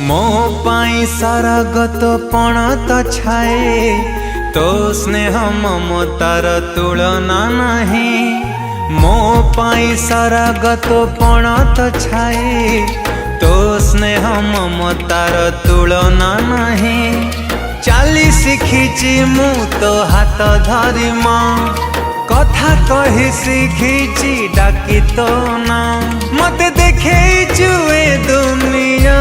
मो पाई सारा गत पण तो छाए तो स्नेह ममतार तुलना नहीं। मो पाई सारा गत पण तो छाए तो स्नेह ममतार तुलना नहीं। चाली शिखिची मु तो हाथ धरी माँ कथा कही शिखिची डाकी तो ना मते देखे जुए दुनिया